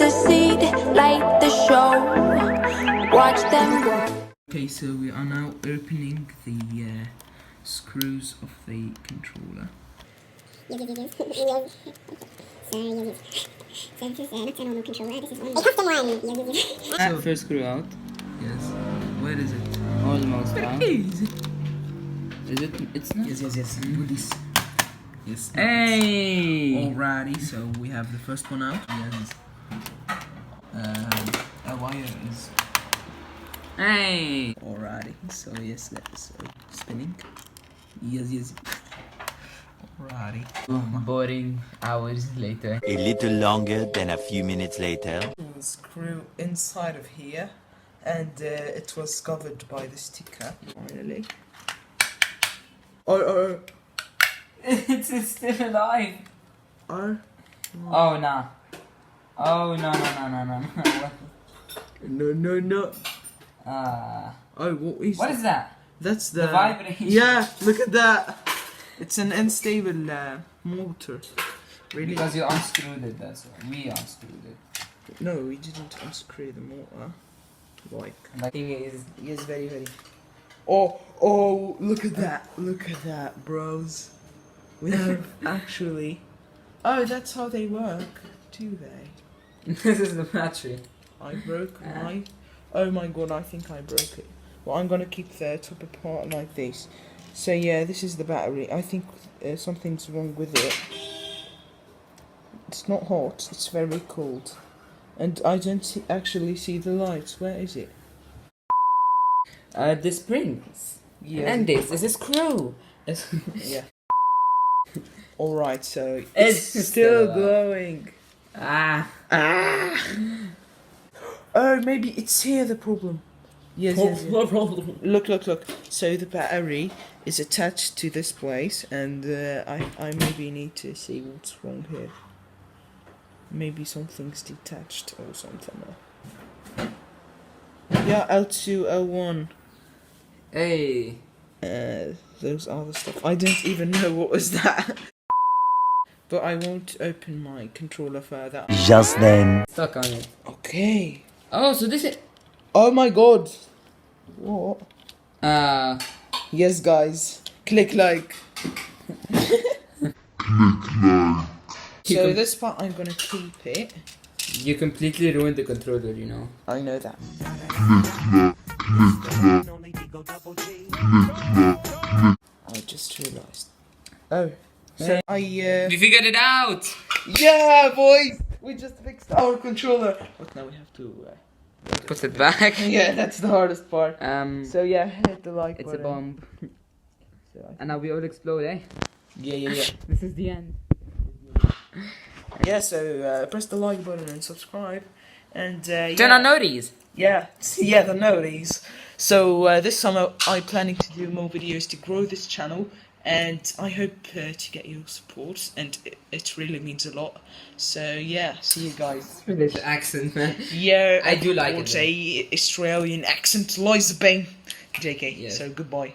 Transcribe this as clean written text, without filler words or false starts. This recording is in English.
the seed, light the show, watch them grow. Okay, so we are now opening the screws of the controller. So first screw out. Yes. Where is it? Almost out. Is it? It's not. Yes. With this. Yes. Hey! Alrighty, so we have the first one out. Yes. A wire is. Hey! Alrighty, so yes, that's spinning. Yes. Alrighty. Boring hours later. A little longer than a few minutes later. Screw inside of here, and it was covered by the sticker. Finally. Or. It's still alive. Or. Oh no. Oh no. No. Oh, What is that? That's The vibration. Yeah, look at that. It's an unstable motor. Really? Because you unscrewed it, that's why. We unscrewed it. No, we didn't unscrew the motor. Like. But thing is, Yes, very. Oh, look at that, bros. We have actually. Oh, that's how they work, do they? this is the battery. I broke my. Oh my god, I think I broke it. Well, I'm gonna keep the top apart like this. So yeah, this is the battery. I think something's wrong with it. It's not hot. It's very cold, and I don't actually see the lights. Where is it? The springs. Yeah. And this is a screw. Yeah. All right. So It's still still alive. glowing. Ah. Oh, maybe it's here the problem. Yes. Look. So the battery is attached to this place, and I maybe need to see what's wrong here. Maybe something's detached or something. Yeah, L2, L1. Hey. Those other stuff. I don't even know what was that. But I won't open my controller further. Just then. Stuck on it. Okay. Oh, so this is. Oh my god. What? Uh. Yes, guys. Click like. So this part I'm gonna keep it. You completely ruined the controller, you know. I know that. I just realized. Oh. So We figured it out! Yeah, boys! We just fixed our controller. But now we have to. Put it back. Yeah, that's the hardest part. So So yeah, hit the like it's button. a bomb. So And now we all explode, eh? yeah. This is the end. Yeah, so press the like button and subscribe. And Turn on noties! Yeah, the noties. So this summer I'm planning to do more videos to grow this channel, and I hope to get your support, and it really means a lot. So yeah, see you guys. This accent, man. Yeah, I do like it, It's a Australian accent, Liza Bain. JK. Yes. So goodbye.